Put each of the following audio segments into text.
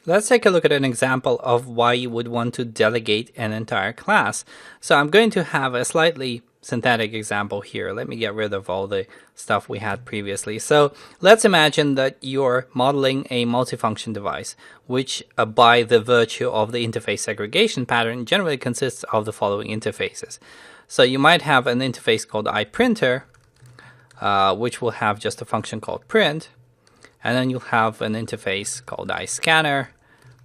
Let's take a look at an example of why you would want to delegate an entire class. So I'm going to have a slightly synthetic example here. Let me get rid of all the stuff we had previously. So let's imagine that you're modeling a multifunction device, which by the virtue of the interface segregation pattern generally consists of the following interfaces. So you might have an interface called iPrinter, which will have just a function called print. And then you'll have an interface called iScanner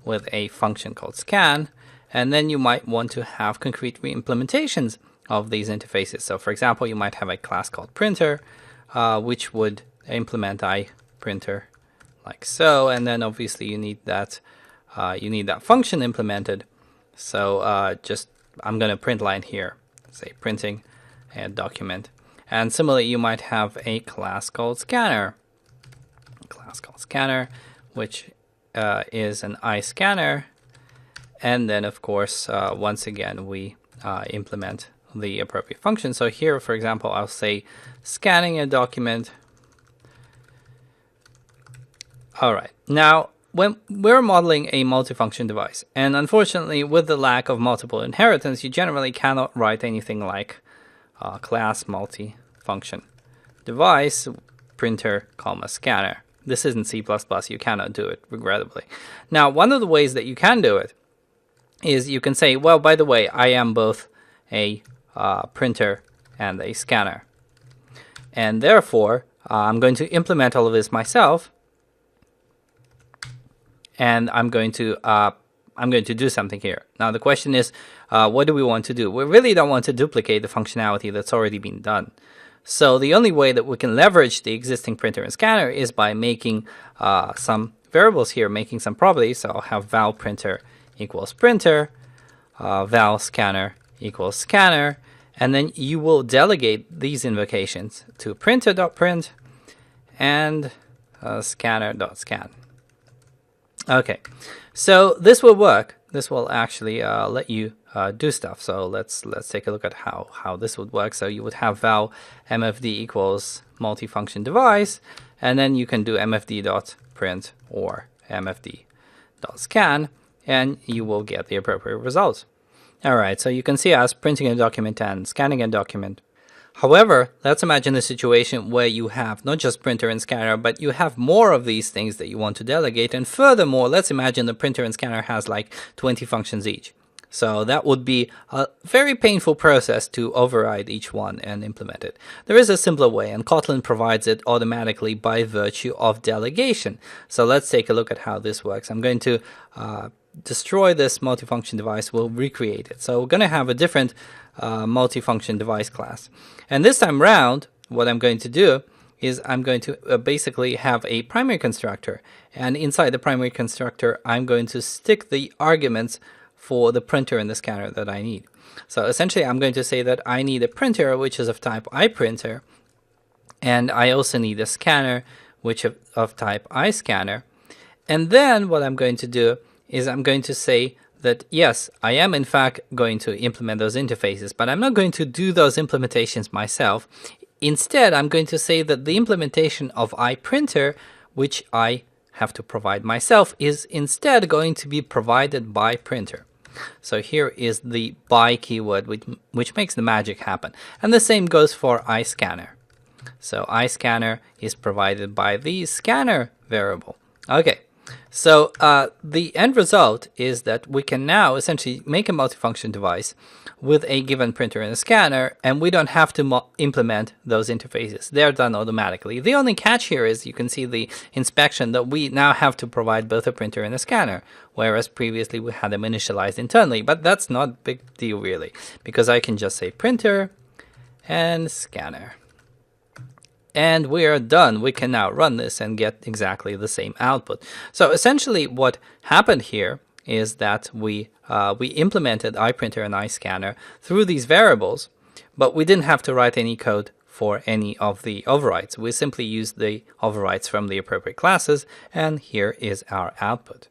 with a function called scan. And then you might want to have concrete reimplementations of these interfaces. So for example, you might have a class called printer, which would implement iPrinter like so. And then obviously you need that function implemented. So I'm going to print line here, say printing a document. And similarly, you might have a class called scanner. Which is an iScanner, and then of course once again we implement the appropriate function. So here, for example, I'll say scanning a document. All right, now when we're modeling a multifunction device, and unfortunately with the lack of multiple inheritance, you generally cannot write anything like class multifunction device printer comma scanner. This isn't C++, you cannot do it, regrettably. Now, one of the ways that you can do it is you can say, well, by the way, I am both a printer and a scanner. And therefore, I'm going to implement all of this myself. And I'm going to do something here. Now, the question is, what do we want to do? We really don't want to duplicate the functionality that's already been done. So the only way that we can leverage the existing printer and scanner is by making some variables here, making some properties. So I'll have val printer equals printer, val scanner equals scanner, and then you will delegate these invocations to printer.print and scanner.scan. Okay, so this will work. This will actually let you do stuff. So let's take a look at how this would work. So you would have val mfd equals multifunction device, and then you can do mfd.print or mfd.scan, and you will get the appropriate results. All right, so you can see us printing a document and scanning a document. However, let's imagine a situation where you have not just printer and scanner, but you have more of these things that you want to delegate. And furthermore, let's imagine the printer and scanner has like 20 functions each. So that would be a very painful process to override each one and implement it. There is a simpler way, and Kotlin provides it automatically by virtue of delegation. So let's take a look at how this works. I'm going to destroy this multifunction device. We'll recreate it. So we're going to have a different multifunction device class. And this time round, what I'm going to do is I'm going to basically have a primary constructor. And inside the primary constructor, I'm going to stick the arguments for the printer and the scanner that I need. So essentially, I'm going to say that I need a printer, which is of type iPrinter. And I also need a scanner, which is of type iScanner. And then what I'm going to do is I'm going to say that, yes, I am in fact going to implement those interfaces, but I'm not going to do those implementations myself. Instead, I'm going to say that the implementation of iPrinter, which I have to provide myself, is instead going to be provided by printer. So here is the by keyword, which makes the magic happen. And the same goes for iScanner. So iScanner is provided by the scanner variable. Okay. So the end result is that we can now essentially make a multifunction device with a given printer and a scanner, and we don't have to implement those interfaces. They're done automatically. The only catch here is you can see the inspection that we now have to provide both a printer and a scanner, whereas previously we had them initialized internally. But that's not a big deal really, because I can just say printer and scanner. And we are done. We can now run this and get exactly the same output. So essentially what happened here is that we implemented iPrinter and iScanner through these variables, but we didn't have to write any code for any of the overrides. We simply used the overrides from the appropriate classes, and here is our output.